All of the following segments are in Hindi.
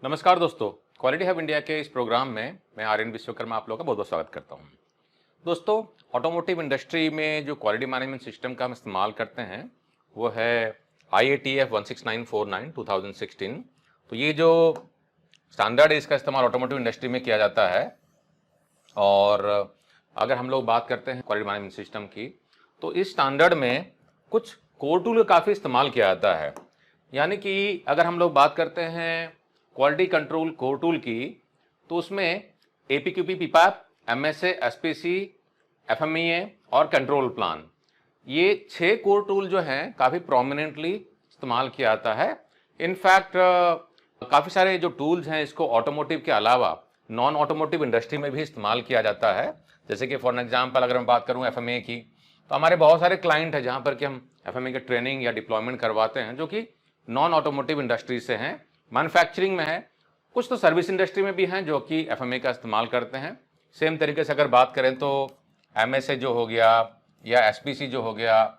नमस्कार दोस्तों, क्वालिटी हब इंडिया के इस प्रोग्राम में मैं आर्यन विश्वकर्मा आप लोगों का बहुत बहुत स्वागत करता हूं। दोस्तों, ऑटोमोटिव इंडस्ट्री में जो क्वालिटी मैनेजमेंट सिस्टम का हम इस्तेमाल करते हैं वो है IATF 16949 2016। तो ये जो स्टैंडर्ड है इसका इस्तेमाल ऑटोमोटिव इंडस्ट्री में किया जाता है। और अगर हम लोग बात करते हैं क्वालिटी मैनेजमेंट सिस्टम की, तो इस स्टैंडर्ड में कुछ कोर टूल का काफ़ी इस्तेमाल किया जाता है। यानी कि अगर हम लोग बात करते हैं क्वालिटी कंट्रोल कोर टूल की, तो उसमें APQP, PPAP, MSA, SPC, FMEA और कंट्रोल प्लान, ये 6 कोर टूल जो हैं काफ़ी प्रोमिनेंटली इस्तेमाल किया जाता है। इनफैक्ट काफ़ी सारे जो टूल्स हैं इसको ऑटोमोटिव के अलावा नॉन ऑटोमोटिव इंडस्ट्री में भी इस्तेमाल किया जाता है। जैसे कि फॉर एग्जांपल अगर मैं बात करूं FMEA की, तो हमारे बहुत सारे क्लाइंट हैं जहां पर कि हम FMEA के ट्रेनिंग या डिप्लॉयमेंट करवाते हैं जो कि नॉन ऑटोमोटिव इंडस्ट्री से हैं, मैन्युफैक्चरिंग में है, कुछ तो सर्विस इंडस्ट्री में भी हैं जो कि FMEA का इस्तेमाल करते हैं। सेम तरीके से अगर बात करें तो MSA जो हो गया या SPC जो हो गया,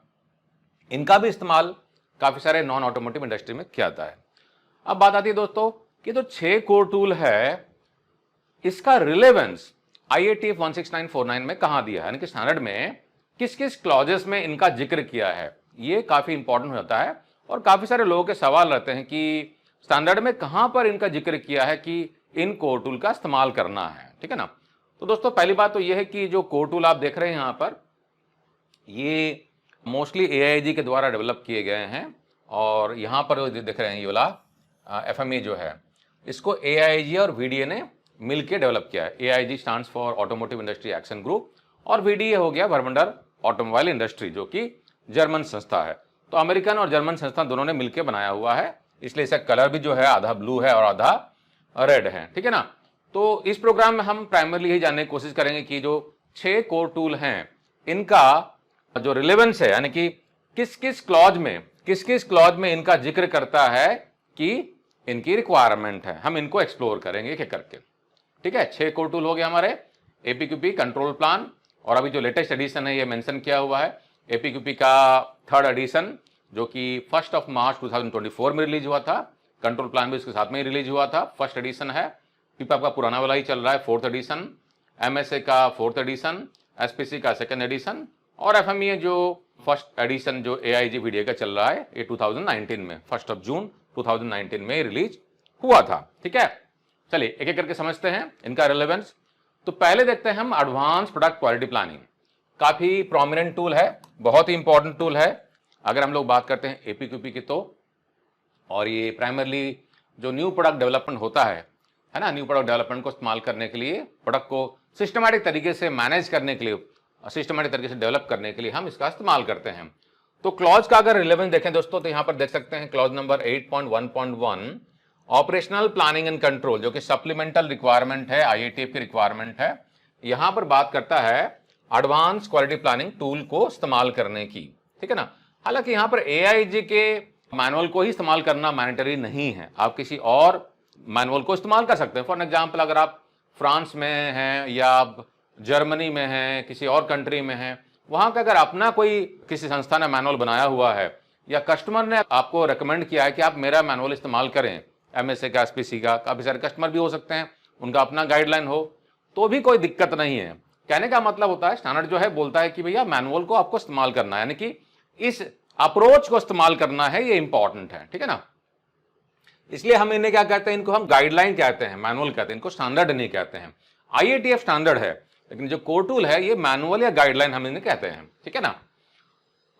इनका भी इस्तेमाल काफ़ी सारे नॉन ऑटोमोटिव इंडस्ट्री में किया जाता है। अब बात आती है दोस्तों कि जो 6 कोर टूल है इसका रिलेवेंस IATF 16949 में कहाँ दिया है, यानी कि स्टैंडर्ड में किस किस क्लॉजेस में इनका जिक्र किया है, ये काफ़ी इंपॉर्टेंट हो जाता है। और काफ़ी सारे लोगों के सवाल रहते हैं कि स्टैंडर्ड में कहां पर इनका जिक्र किया है कि इन कोर टूल का इस्तेमाल करना है, ठीक है ना। तो दोस्तों पहली बात तो यह है कि जो कोर टूल आप देख रहे हैं यहां पर, ये मोस्टली AIG के द्वारा डेवलप किए गए हैं। और यहां पर जो देख रहे हैं ये वाला FMEA जो है, इसको AIG और VDA ने मिलकर डेवलप किया है। AIG stands for automotive industry action group और VDA हो गया वर्बंडर ऑटोमोबाइल इंडस्ट्री, जो कि जर्मन संस्था है। तो अमेरिकन और जर्मन संस्था दोनों ने मिलकर बनाया हुआ है, इसलिए इसका कलर भी जो है आधा ब्लू है और आधा रेड है, ठीक है ना। तो इस प्रोग्राम में हम प्राइमरली यही जानने की कोशिश करेंगे कि जो 6 कोर टूल हैं इनका जो रिलेवेंस है, यानी कि किस किस क्लॉज में इनका जिक्र करता है कि इनकी रिक्वायरमेंट है, हम इनको एक्सप्लोर करेंगे एक करके, ठीक है। 6 कोर टूल हो गए हमारे, APQP, कंट्रोल प्लान, और अभी जो लेटेस्ट एडिशन है ये मेंशन किया हुआ है APQP का 3rd एडिशन जो कि 1 मार्च 2024 में रिलीज हुआ था। कंट्रोल प्लान भी इसके साथ में ही रिलीज हुआ था, 1st एडिशन है। PPAP का पुराना वाला ही चल रहा है, 4th एडिशन। MSA का 4th एडिशन, SPC का 2nd एडिशन, और FMEA जो 1st एडिशन जो AIG VDA का चल रहा है, ये 2019 में 1 जून 2019 में रिलीज हुआ था, ठीक है। चलिए एक एक करके समझते हैं इनका रिलेवेंस। तो पहले देखते हैं हम एडवांस प्रोडक्ट क्वालिटी प्लानिंग। काफी प्रोमिनेंट टूल है, बहुत ही इंपॉर्टेंट टूल है अगर हम लोग बात करते हैं APQP की तो। और ये प्राइमरली जो न्यू प्रोडक्ट डेवलपमेंट होता है ना, न्यू प्रोडक्ट डेवलपमेंट को इस्तेमाल करने के लिए, प्रोडक्ट को सिस्टमैटिक तरीके से मैनेज करने के लिए, सिस्टमैटिक तरीके से डेवलप करने के लिए हम इसका इस्तेमाल करते हैं। तो क्लॉज का अगर रिलेवेंस देखें दोस्तों, तो यहां पर देख सकते हैं clause number 8.1.1 operational planning and control, जो कि सप्लीमेंटल रिक्वायरमेंट है, IATF की रिक्वायरमेंट है। यहां पर बात करता है एडवांस क्वालिटी प्लानिंग टूल को इस्तेमाल करने की, ठीक है ना। हालांकि यहां पर AIG के मैनुअल को ही इस्तेमाल करना मैंडेटरी नहीं है, आप किसी और मैनुअल को इस्तेमाल कर सकते हैं। फॉर एग्जांपल अगर आप फ्रांस में हैं या आप जर्मनी में हैं, किसी और कंट्री में हैं, वहां का अगर अपना कोई किसी संस्था ने मैनुअल बनाया हुआ है या कस्टमर ने आपको रिकमेंड किया है कि आप मेरा मैनुअल इस्तेमाल करें, MSA का, SPC का, काफी सारे कस्टमर भी हो सकते हैं, उनका अपना गाइडलाइन हो, तो भी कोई दिक्कत नहीं है। कहने का मतलब होता है, स्टैंडर्ड जो है बोलता है कि भैया मैनुअल को आपको इस्तेमाल करना है, यानी कि इस अप्रोच को इस्तेमाल करना है, ये इंपॉर्टेंट है, ठीक है ना। इसलिए हम इन्हें क्या कहते हैं, इनको हम गाइडलाइन कहते हैं, मैनुअल कहते हैं, इनको स्टैंडर्ड नहीं कहते हैं। IATF स्टैंडर्ड है, लेकिन जो कोर टूल है ये मैनुअल या गाइडलाइन हम इन्हें कहते हैं, ठीक है ना।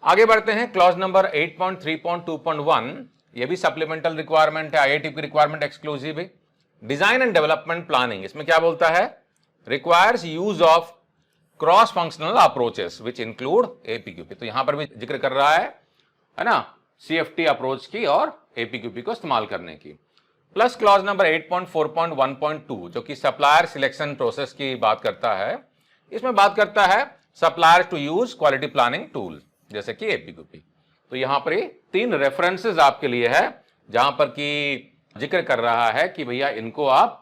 आगे बढ़ते हैं, क्लॉज नंबर 8.3.2.1, ये भी सप्लीमेंटल रिक्वायरमेंट है, IATF की रिक्वायरमेंट एक्सक्लूसिव है। डिजाइन एंड डेवलपमेंट प्लानिंग, इसमें क्या बोलता है, requires use of cross functional approaches which include APQP। तो यहां पर भी जिक्र कर रहा है ना, CFT अप्रोच की और APQP को इस्तेमाल करने की। प्लस क्लॉज नंबर 8.4.1.2 जो कि सप्लायर सिलेक्शन प्रोसेस की बात करता है, इसमें बात करता है supplier to use quality planning tool जैसे कि APQP। तो यहां पर 3 रेफरेंसेस आपके लिए है जहां पर कि जिक्र कर रहा है कि भैया इनको आप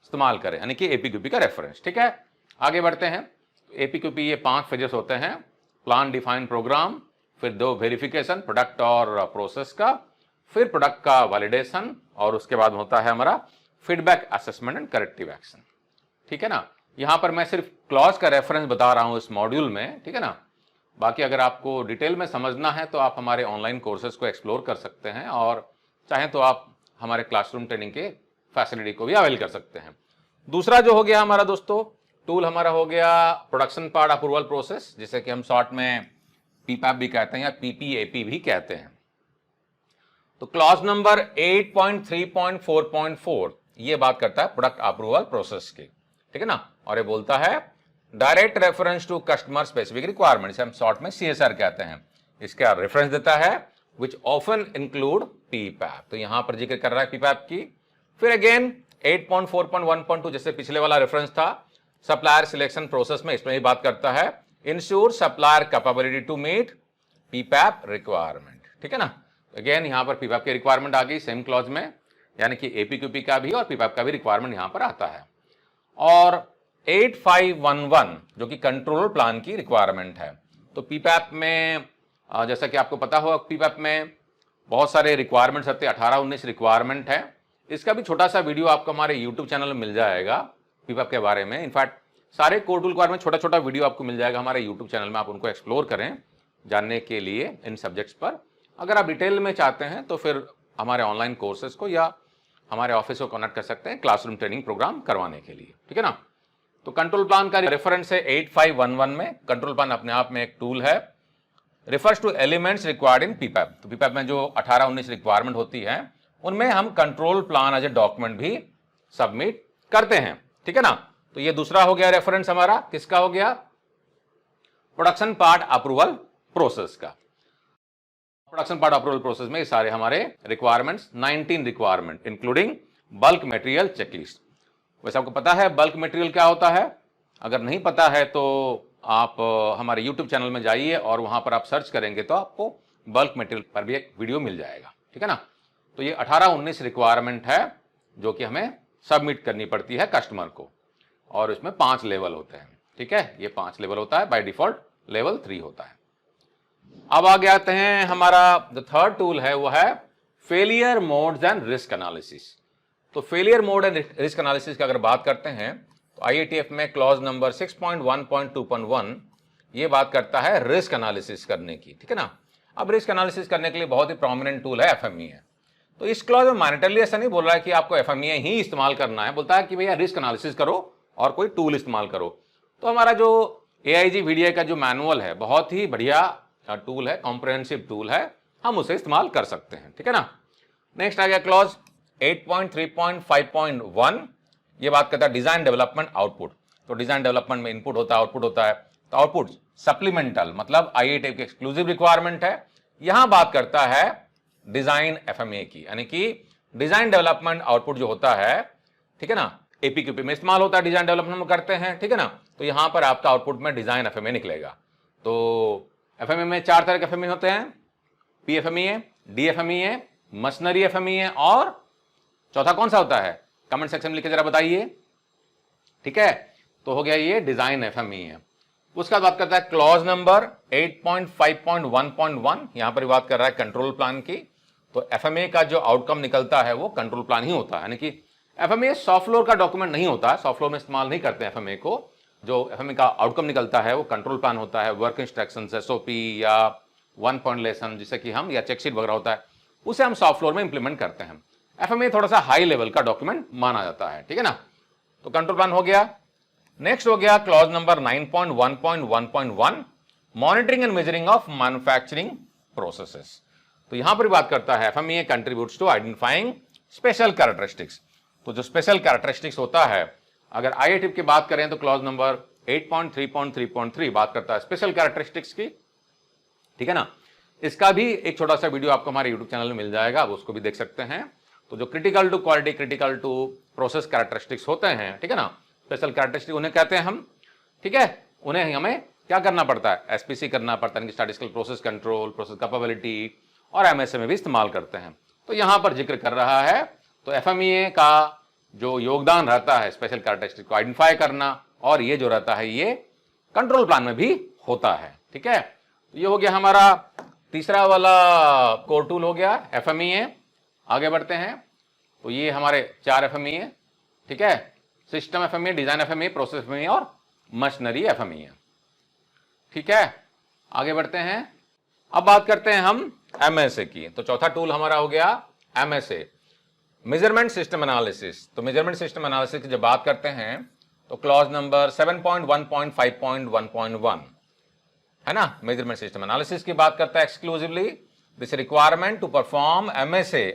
इस्तेमाल करें, यानी कि APQP का रेफरेंस, ठीक है। आगे बढ़ते हैं। APQP ये 5 फेजेस होते हैं, प्लान, डिफाइन, प्रोग्राम, फिर 2 वेरिफिकेशन प्रोडक्ट और प्रोसेस का, फिर प्रोडक्ट का वैलिडेशन, और उसके बाद होता है हमारा feedback assessment and corrective action. ठीक है ना, यहां पर मैं सिर्फ क्लॉज का रेफरेंस बता रहा हूं इस मॉड्यूल में। ठीक है ना, बाकी अगर आपको डिटेल में समझना है तो आप हमारे ऑनलाइन कोर्सेज को एक्सप्लोर कर सकते हैं और चाहें तो आप हमारे क्लासरूम ट्रेनिंग के फैसिलिटी को भी अवेल कर सकते हैं। दूसरा जो हो गया हमारा दोस्तों टूल हमारा हो गया प्रोडक्शन पार्ट अप्रूवल प्रोसेस, जिसे कि हम शॉर्ट में पीपैप भी कहते हैं या पीपीएपी भी कहते हैं। तो क्लॉज नंबर 8.3.4.4 ये बात करता है प्रोडक्ट अप्रूवल प्रोसेस की। ठीक है ना, और ये बोलता है direct reference to customer specific requirements, हम शॉर्ट में सीएसआर कहते हैं। इसका रेफरेंस देता है विच ऑफन इंक्लूड पीपैप, तो यहां पर जिक्र कर रहा है पीपैप की। फिर अगेन 8.4.1.2 जैसे पिछले वाला रेफरेंस था सप्लायर सिलेक्शन प्रोसेस में, इसमें भी बात करता है ensure supplier capability to meet PPAP requirement. ठीक है ना, अगेन यहां पर पीपैप की रिक्वायरमेंट आ गई सेम क्लॉज में, यानी कि एपीक्यूपी का भी और पीपैप का भी रिक्वायरमेंट यहां पर आता है। और 8511 जो कि कंट्रोल प्लान की रिक्वायरमेंट है। तो पीपैप में जैसा कि आपको पता होगा पीपैप में बहुत सारे रिक्वायरमेंट्स आते हैं, 18-19 रिक्वायरमेंट है। इसका भी छोटा सा वीडियो आपको हमारे यूट्यूब चैनल में मिल जाएगा पीपैप के बारे में। इनफैक्ट सारे कोर टूल के बारे में छोटा छोटा वीडियो आपको मिल जाएगा हमारे यूट्यूब चैनल में, आप उनको एक्सप्लोर करें जानने के लिए इन सब्जेक्ट्स पर। अगर आप डिटेल में चाहते हैं तो फिर हमारे ऑनलाइन कोर्सेज को या हमारे ऑफिस को कनेक्ट कर सकते हैं क्लासरूम ट्रेनिंग प्रोग्राम करवाने के लिए। ठीक है ना, तो कंट्रोल प्लान का रेफरेंस है 8511 में। कंट्रोल प्लान अपने आप में एक टूल है, refers to elements required in PPAP. तो पीपैप में जो 18-19 रिक्वायरमेंट होती है उनमें हम control plan as a document भी सबमिट करते हैं। ठीक है ना, तो ये दूसरा हो गया रेफरेंस हमारा, किसका हो गया, प्रोडक्शन पार्ट अप्रूवल प्रोसेस का। प्रोडक्शन पार्ट अप्रूवल प्रोसेस में ये सारे हमारे requirements 19 requirement including bulk material checklist. वैसे आपको पता है बल्क मटेरियल क्या होता है? अगर नहीं पता है तो आप हमारे YouTube चैनल में जाइए और वहां पर आप सर्च करेंगे तो आपको बल्क मटेरियल पर भी एक वीडियो मिल जाएगा। ठीक है ना, तो ये 18-19 रिक्वायरमेंट है जो कि हमें सबमिट करनी पड़ती है कस्टमर को, और इसमें 5 लेवल होते हैं। ठीक है, ये 5 लेवल होता है, बाय डिफॉल्ट लेवल 3 होता है। अब आगे आते हैं, हमारा जो थर्ड टूल है वो है failure modes and risk analysis. तो failure mode and risk analysis की अगर बात करते हैं तो आईएटीएफ में क्लॉज नंबर 6.1.2.1 ये बात करता है रिस्क एनालिसिस करने की। ठीक है ना, अब रिस्क एनालिसिस करने के लिए बहुत ही प्रोमिनेंट टूल है एफएमईए। तो इस क्लॉज में मॉनिटरली ऐसा नहीं बोल रहा है कि आपको एफएमईए ही इस्तेमाल करना है, बोलता है कि भैया रिस्क एनालिसिस करो और कोई टूल इस्तेमाल करो। तो हमारा जो एआईजी वीडीआई का जो मैनुअल है बहुत ही बढ़िया टूल है, कॉम्प्रिहेंसिव टूल है, हम उसे इस्तेमाल कर सकते हैं। ठीक है ना, नेक्स्ट आ गया क्लॉज 8.3.5.1 ये बात करता है डिजाइन डेवलपमेंट आउटपुट। तो डिजाइन डेवलपमेंट में इनपुट होता है, आउटपुट होता है। तो आउटपुट सप्लीमेंटल मतलब आईएटीएफ की एक्सक्लूसिव रिक्वायरमेंट है। यहां बात करता है डिजाइन एफएमए की, यानी कि डिजाइन डेवलपमेंट आउटपुट जो होता है, ठीक है ना, एपीक्यूपी में इस्तेमाल होता है, डिजाइन डेवलपमेंट में करते हैं। ठीक है ना, तो यहां पर आपका आउटपुट में डिजाइन एफएमए निकलेगा। तो एफएमए में 4 तरह के एफएमए होते हैं, पीएफएमईए, डीएफएमईए, मशीनरी एफएमईए और चौथा कौन सा होता है? कमेंट सेक्शन में लिख के जरा बताइए। ठीक है, तो हो गया ये डिजाइन एफएमईए। उसका बात करता है क्लॉज नंबर 8.5.1.1 यहां पर बात कर रहा है कंट्रोल प्लान की। तो एफएमए का जो आउटकम निकलता है वो कंट्रोल प्लान ही होता है, यानी कि एफएमए सॉफ्ट फ्लोर का डॉक्यूमेंट नहीं होता है, सॉफ्ट फ्लोर में इस्तेमाल नहीं करते एफएमए को। जो एफएमए का आउटकम निकलता है वो कंट्रोल प्लान होता है, वर्क इंस्ट्रक्शंस, एसओपी या 1 पॉइंट लेसन जिसे कि हम या चेकशीट वगैरह होता है, उसे हम सॉफ्ट फ्लोर में इंप्लीमेंट करते हैं। एफएमए थोड़ा सा हाई लेवल का डॉक्यूमेंट माना जाता है। ठीक है ना, तो कंट्रोल प्लान हो गया। नेक्स्ट हो गया clause number 9.1.1.1 monitoring and measuring of manufacturing processes. तो यहां पर बात करता है FMEA contributes to identifying special characteristics. तो जो स्पेशल कैरेक्टरिस्टिक्स होता है, अगर आईएटीएफ की बात करें तो क्लॉज नंबर 8.3.3.3 बात करता है स्पेशल कैरेक्टरिस्टिक्स की। ठीक है ना, इसका भी एक छोटा सा वीडियो आपको हमारे यूट्यूब चैनल में मिल जाएगा, आप उसको भी देख सकते हैं। तो जो critical to quality, critical to process characteristics होते हैं, ठीक है ना, स्पेशल कैरेक्टरिस्टिक उन्हें कहते हैं हम। ठीक है, उन्हें हमें क्या करना पड़ता है? एसपीसी करना पड़ता है, statistical process control, process capability और एमएसए में भी इस्तेमाल करते हैं। तो यहां पर जिक्र कर रहा है, तो एफएमईए का जो योगदान रहता है स्पेशल कैरेक्टरिस्टिक को आइडेंटिफाई करना, और ये जो रहता है ये कंट्रोल प्लान में भी होता है। ठीक है, तो ये हो गया हमारा तीसरा वाला कोर टूल हो गया एफएमईए। आगे बढ़ते हैं, तो ये हमारे 4 FME है, ठीक है। System FME, design FME, process FME और मशीनरी FME है, ठीक है। आगे बढ़ते हैं। अब बात करते हैं हम MSA की। तो चौथा टूल हमारा हो गया MSA, मेजरमेंट सिस्टम एनालिसिस। तो मेजरमेंट सिस्टम एनालिसिस की जब बात करते हैं तो क्लॉज नंबर 7.1.5.1.1 है ना, मेजरमेंट सिस्टम एनालिसिस की बात करता है exclusively this requirement to perform MSA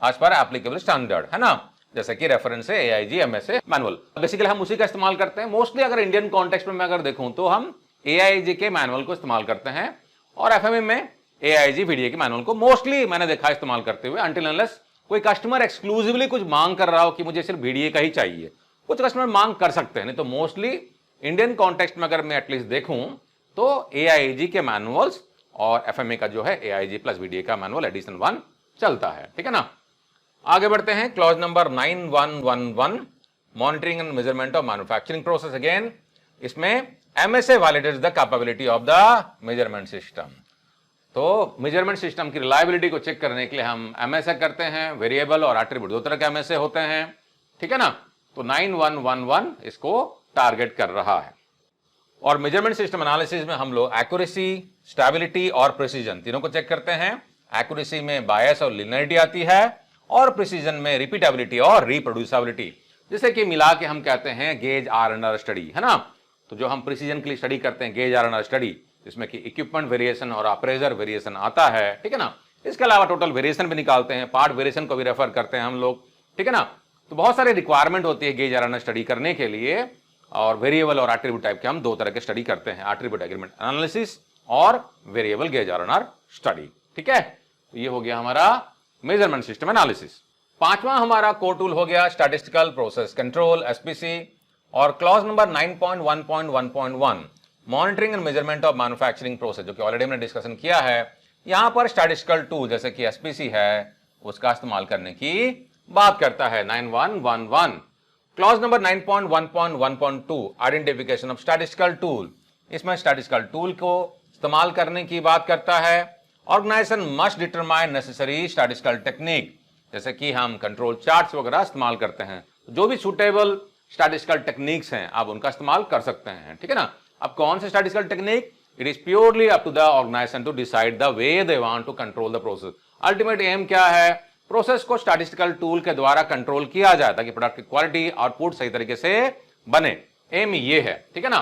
as per applicable standard, है ना, जैसे कि रेफरेंस है AIG MSA मैनुअल। बेसिकली हम उसी का इस्तेमाल करते हैं मोस्टली। अगर इंडियन कॉन्टेक्स्ट में मैं अगर देखूं तो हम AIG के मैनुअल को इस्तेमाल करते हैं और FME में AIG VDA के मैनुअल को मोस्टली मैंने देखा इस्तेमाल करते हुए, अनटिल अनलेस कोई कस्टमर एक्सक्लूसिवली कुछ मांग कर रहा हो कि मुझे सिर्फ VDA का ही चाहिए। कुछ कस्टमर मांग कर सकते हैं, नहीं तो मोस्टली इंडियन कॉन्टेक्स्ट में अगर मैं एटलीस्ट देखूं तो AIG के मैनुअल्स और FME का जो है AIG प्लस VDA का मैनुअल एडिशन 1 चलता है, ठीक है ना। आगे बढ़ते हैं। Clause number 9111 monitoring and measurement of manufacturing process. Again इसमें MSA validates the capability of the measurement system. तो मेजरमेंट सिस्टम की रिलायबिलिटी को चेक करने के लिए हम MSA करते हैं। वेरिएबल और एट्रीब्यूट दो तरह के MSA होते हैं, ठीक है ना। तो 9111 इसको टारगेट कर रहा है। और मेजरमेंट सिस्टम एनालिसिस में हम लोग एक्यूरेसी, स्टेबिलिटी और प्रिसीजन तीनों को चेक करते हैं। एक्यूरेसी में बायस और लिनियरिटी आती है और प्रिसीजन में रिपीटेबिलिटी और रिप्रोड्यूसिबिलिटी। जैसे कि मिला के हम कहते हैं गेज R&R स्टडी, है ना। तो जो हम प्रिसीजन के लिए स्टडी करते हैं गेज R&R स्टडी, जिसमें कि इक्विपमेंट वेरिएशन और अप्रेजर वेरिएशन आता है, ठीक है ना। इसके अलावा टोटल वेरिएशन भी निकालते हैं, पार्ट वेरिएशन को भी रेफर करते हैं हम लोग, ठीक है ना। तो बहुत सारे रिक्वायरमेंट होती है गेज R&R स्टडी करने के लिए और वेरिएबल और एट्रीब्यूट टाइप के हम दो तरह के स्टडी करते हैं, एट्रीब्यूट एग्रीमेंट एनालिसिस और वेरिएबल गेज R&R स्टडी, ठीक है। तो ये हो गया हमारा मेजरमेंट सिस्टम एनालिसिस। पांचवा हमारा कोर टूल हो गया स्टैटिस्टिकल प्रोसेस कंट्रोल SPC और clause number 9.1.1.1 monitoring and measurement of manufacturing process, जो कि ऑलरेडी हमने डिस्कशन किया है। यहां पर स्टैटिस्टिकल टूल जैसे कि SPC है उसका इस्तेमाल करने की बात करता है 9111। Clause number 9.1.1.2 identification of statistical tool, इसमें स्टैटिस्टिकल टूल को इस्तेमाल करने की बात करता है। Organisation must determine necessary statistical technique, जैसे कि हम कंट्रोल चार्ट्स वगैरह इस्तेमाल करते हैं, जो भी सुटेबल स्टैटिस्टिकल टेक्निक्स हैं आप उनका इस्तेमाल कर सकते हैं, ठीक है ना। अब कौन से statistical technique, it is purely up to the organisation to decide the way they want to control the process. Ultimate aim क्या है, प्रोसेस को स्टैटिस्टिकल टूल के द्वारा कंट्रोल किया जाए ताकि प्रोडक्ट की क्वालिटी आउटपुट सही तरीके से बने। एम ये है, ठीक है ना।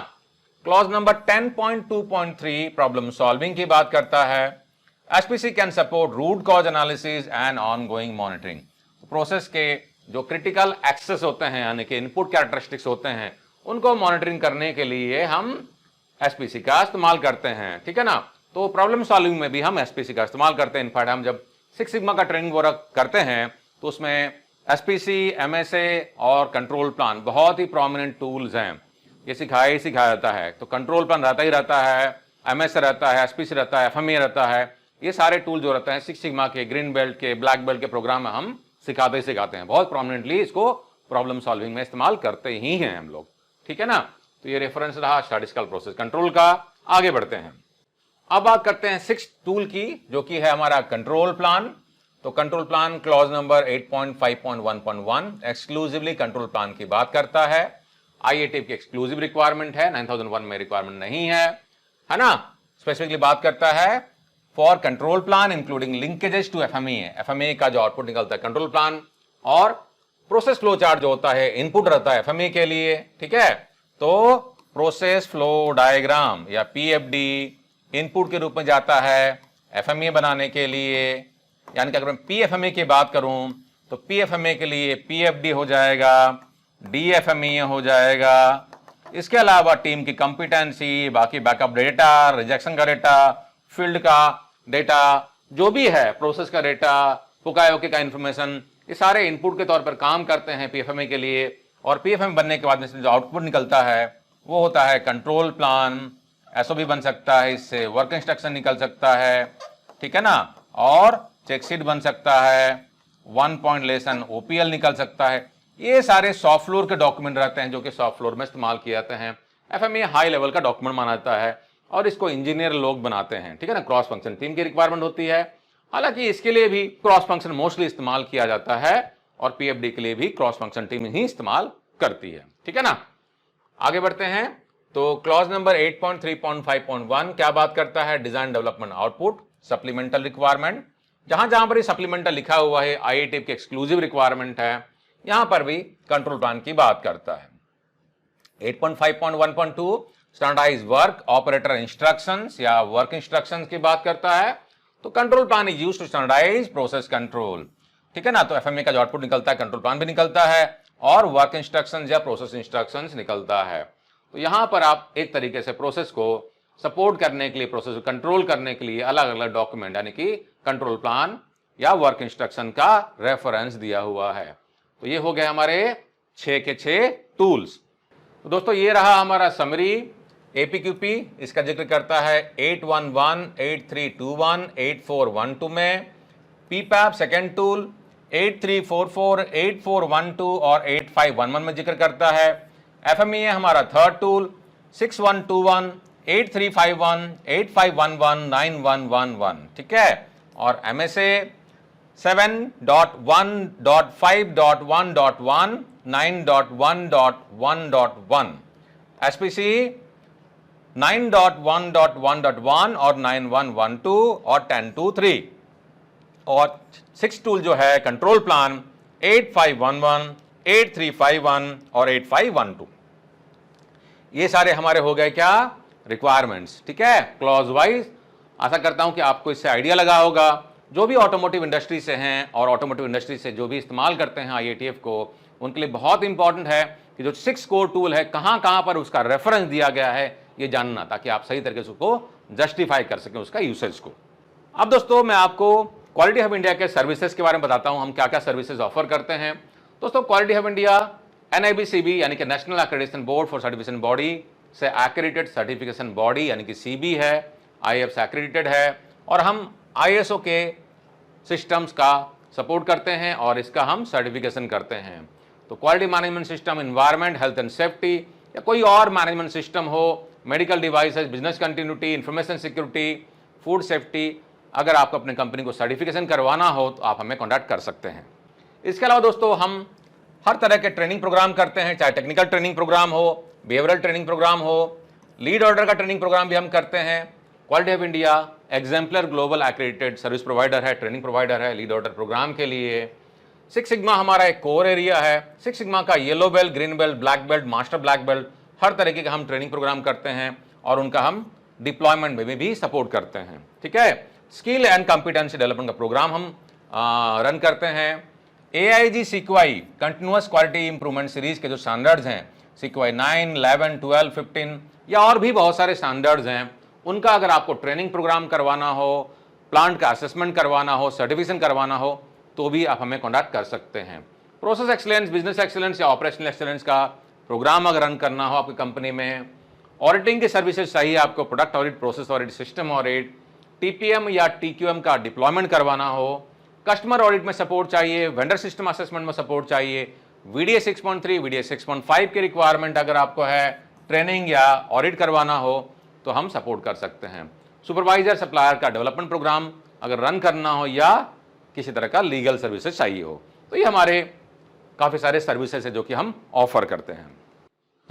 क्लॉज नंबर 10.2.3 प्रॉब्लम सॉल्विंग की बात करता है। SPC can support root cause analysis and ongoing monitoring. Process के जो क्रिटिकल एक्सेस होते हैं यानी कि इनपुट कैरेक्टरिस्टिक्स होते हैं उनको मॉनिटरिंग करने के लिए हम SPC का इस्तेमाल करते हैं, ठीक है ना। तो प्रॉब्लम सॉल्विंग में भी हम SPC का इस्तेमाल करते हैं। इनफैक्ट हम जब 6 सिग्मा का ट्रेनिंग वर्क करते हैं तो उसमें SPC, MSA और कंट्रोल प्लान बहुत ही प्रोमिनेंट टूल्स हैं, ये सिखाया ही सिखाया जाता है। तो कंट्रोल प्लान रहता ही रहता है, MSA रहता है, SPC रहता है, FME रहता है। ये सारे टूल जो रहते हैं 6 सिग्मा के, ग्रीन बेल्ट के, ब्लैक बेल्ट के प्रोग्राम में हम सिखाते ही सिखाते हैं, बहुत प्रोमिनेंटली इसको प्रॉब्लम सॉल्विंग में इस्तेमाल करते ही हैं हम लोग, ठीक है ना। तो ये रेफरेंस रहा स्टैटिस्टिकल प्रोसेस कंट्रोल का। आगे बढ़ते हैं। अब बात करते हैं 6 टूल की, जो कि है हमारा कंट्रोल प्लान। तो control plan clause number 8.5.1.1 exclusively control plan की बात करता है। IATF की एक्सक्लूसिव रिक्वायरमेंट है, 9001 में रिक्वायरमेंट नहीं है ना। स्पेसिफिकली बात करता है for control plan including linkages to FME का जो आउटपुट निकलता है कंट्रोल प्लान, और प्रोसेस फ्लो चार्ट जो होता है इनपुट रहता है FME के लिए, ठीक है। तो प्रोसेस फ्लो डायग्राम या PFD इनपुट के रूप में जाता है FME बनाने के लिए। यानी कि अगर मैं PFME की बात करूं तो PFME के लिए PFD हो जाएगा, DFME हो जाएगा। इसके अलावा टीम की कंपिटेंसी, बाकी बैकअप डेटा, रिजेक्शन का डेटा, फील्ड का डेटा, जो भी है प्रोसेस का डेटा, पुकायोके का इंफॉर्मेशन, ये सारे इनपुट के तौर पर काम करते हैं PFME के लिए। और PFME बनने के बाद में जो आउटपुट निकलता है वो होता है कंट्रोल प्लान। SOP बन सकता है, इससे वर्क इंस्ट्रक्शन निकल सकता है, ठीक है ना, और चेकशीट बन सकता है, 1 पॉइंट लेसन OPL निकल सकता है। ये सारे सॉफ्ट फ्लोर के डॉक्यूमेंट रहते हैं जो कि सॉफ्ट फ्लोर में इस्तेमाल किए जाते हैं। FME हाई लेवल का डॉक्यूमेंट माना जाता है और इसको इंजीनियर लोग बनाते हैं, ठीक है ना। क्रॉस फंक्शन टीम की रिक्वायरमेंट होती है, हालांकि इसके लिए भी क्रॉस फंक्शन मोस्टली इस्तेमाल किया जाता है और पीएफडी के लिए भी क्रॉस फंक्शन टीम ही इस्तेमाल करती है। ठीक है ना। आगे बढ़ते हैं। तो क्लॉज नंबर 8.3.5.1 क्या बात करता है? Design development output supplemental requirement. जहां जहां पर सप्लीमेंटल लिखा हुआ है आईएटीएफ की एक्सक्लूसिव रिक्वायरमेंट है, यहां पर भी कंट्रोल प्लान की बात करता है। 8.5.1.2 स्टैंडर्डाइज वर्क ऑपरेटर इंस्ट्रक्शंस या वर्क इंस्ट्रक्शंस की बात करता है। तो control plan is used to standardise process control. ठीक है ना। तो एफएमए का जो आउटपुट निकलता है कंट्रोल प्लान भी निकलता है और वर्क इंस्ट्रक्शंस या प्रोसेस इंस्ट्रक्शंस निकलता है। तो यहां पर आप एक तरीके से प्रोसेस को सपोर्ट करने के लिए, प्रोसेस को कंट्रोल करने के लिए अलग अलग डॉक्यूमेंट यानी कि कंट्रोल प्लान या वर्क इंस्ट्रक्शन का रेफरेंस दिया हुआ है। तो ये हो गए हमारे 6 के 6 टूल्स। तो दोस्तों ये रहा हमारा समरी। एपीक्यूपी इसका जिक्र करता है 811, 8321, 8412 में। पीपैप सेकेंड टूल 8344, 8412 और 8511 में जिक्र करता है। एफएमईए हमारा थर्ड टूल 6121, 8351, 8511, 9111। ठीक है। और एमएसए 7.1.5.1.1, 9.1.1.1, एसपीसी 9.1.1.1 और 9112 और 1023। और 6 टूल जो है कंट्रोल प्लान 8511, 8351 और 8512। ये सारे हमारे हो गए क्या? रिक्वायरमेंट्स। ठीक है, क्लॉज वाइज। आशा करता हूं कि आपको इससे आइडिया लगा होगा। जो भी ऑटोमोटिव इंडस्ट्री से हैं और ऑटोमोटिव इंडस्ट्री से जो भी इस्तेमाल करते हैं आईएटीएफ को, उनके लिए बहुत इंपॉर्टेंट है कि जो 6 कोर टूल है कहां कहां पर उसका रेफरेंस दिया गया है ये जानना, ताकि आप सही तरीके से उसको जस्टिफाई कर सकें उसका यूसेज को। अब दोस्तों मैं आपको क्वालिटी हब इंडिया के सर्विसेज के बारे में बताता हूं, हम क्या क्या सर्विसेज ऑफर करते हैं। दोस्तों क्वालिटी हब इंडिया NIBCB यानी कि national accreditation board for certification body से एक्रेडिटेड सर्टिफिकेशन बॉडी यानी कि CB है, IF से एक्रेडिटेड है और हम ISO के सिस्टम्स का सपोर्ट करते हैं और इसका हम सर्टिफिकेशन करते हैं। तो quality management system, environment, health and safety या कोई और मैनेजमेंट सिस्टम हो, medical devices, business continuity, information security, food safety, अगर आपको अपने कंपनी को सर्टिफिकेशन करवाना हो तो आप हमें कॉन्टैक्ट कर सकते हैं। इसके अलावा दोस्तों हम हर तरह के ट्रेनिंग प्रोग्राम करते हैं, चाहे टेक्निकल ट्रेनिंग प्रोग्राम हो, बिहेवियरल ट्रेनिंग प्रोग्राम हो, लीड ऑर्डर का ट्रेनिंग प्रोग्राम भी हम करते हैं। Quality hub India exemplar global accredited service provider है, ट्रेनिंग प्रोवाइडर है लीड ऑर्डर प्रोग्राम के लिए। 6 सिग्मा हमारा एक कोर एरिया है। 6 सिग्मा का yellow belt, green belt, black belt, master black belt, हर तरीके का हम ट्रेनिंग प्रोग्राम करते हैं और उनका हम डिप्लॉयमेंट में भी सपोर्ट करते हैं। ठीक है। स्किल एंड कॉम्पिटेंसी डेवलपमेंट का प्रोग्राम हम रन करते हैं। AIG CQI continuous quality improvement series के जो स्टैंडर्ड्स हैं, CQI 9, 11, 12, 15 या और भी बहुत सारे स्टैंडर्ड्स हैं, उनका अगर आपको ट्रेनिंग प्रोग्राम करवाना हो, प्लांट का असेसमेंट करवाना हो, सर्टिफिकेशन करवाना हो, तो भी आप हमें कॉन्टैक्ट कर सकते हैं। प्रोसेस एक्सीलेंस, बिजनेस एक्सीलेंस या ऑपरेशनल एक्सीलेंस का प्रोग्राम अगर रन करना हो आपकी कंपनी में, ऑडिटिंग की सर्विसेज चाहिए आपको, product audit, process audit, system audit, TPM या TQM का डिप्लॉयमेंट करवाना हो, कस्टमर ऑडिट में सपोर्ट चाहिए, वेंडर सिस्टम असेसमेंट में सपोर्ट चाहिए, VDA 6.3, VDA 6.5 की रिक्वायरमेंट अगर आपको है, ट्रेनिंग या ऑडिट करवाना हो तो हम सपोर्ट कर सकते हैं। सुपरवाइजर सप्लायर का डेवलपमेंट प्रोग्राम अगर रन करना हो या किसी तरह का लीगल सर्विसेज चाहिए हो, तो ये हमारे काफ़ी सारे सर्विसेज है जो कि हम ऑफर करते हैं।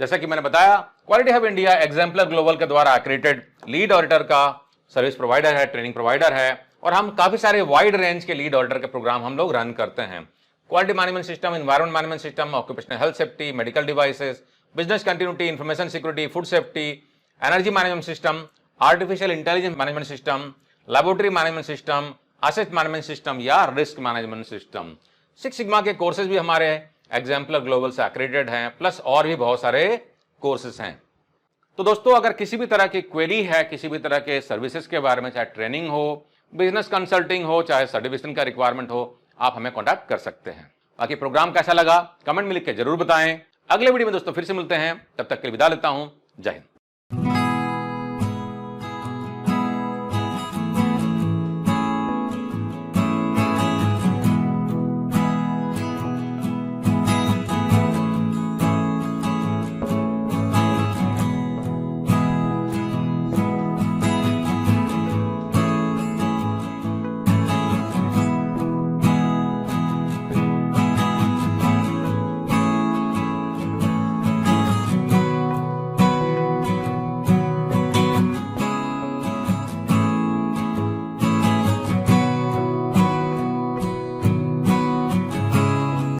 जैसा कि मैंने बताया, quality hub India exemplar global के द्वारा एक्रेडिटेड लीड ऑडिटर का सर्विस प्रोवाइडर है, ट्रेनिंग प्रोवाइडर है और हम काफ़ी सारे वाइड रेंज के लीड ऑडिटर के प्रोग्राम हम लोग रन करते हैं। Quality management system, environment management system, occupational health safety, medical devices, business continuity, information security, food safety, energy management system, artificial intelligence management system, laboratory management system, asset management system या रिस्क मैनेजमेंट सिस्टम। 6 सिग्मा के कोर्सेज भी हमारे एग्जाम्पलर ग्लोबल से एक्रेडिटेड हैं, प्लस और भी बहुत सारे कोर्सेज हैं। तो दोस्तों अगर किसी भी तरह की क्वेरी है, किसी भी तरह के सर्विसेज के बारे में, चाहे ट्रेनिंग हो, बिजनेस कंसल्टिंग हो, चाहे सर्टिफिकेशन का रिक्वायरमेंट हो, आप हमें कॉन्टैक्ट कर सकते हैं। बाकी प्रोग्राम कैसा लगा कमेंट में लिख के जरूर बताएं। अगले वीडियो में दोस्तों फिर से मिलते हैं, तब तक के लिए विदा लेता हूं। जय हिंद।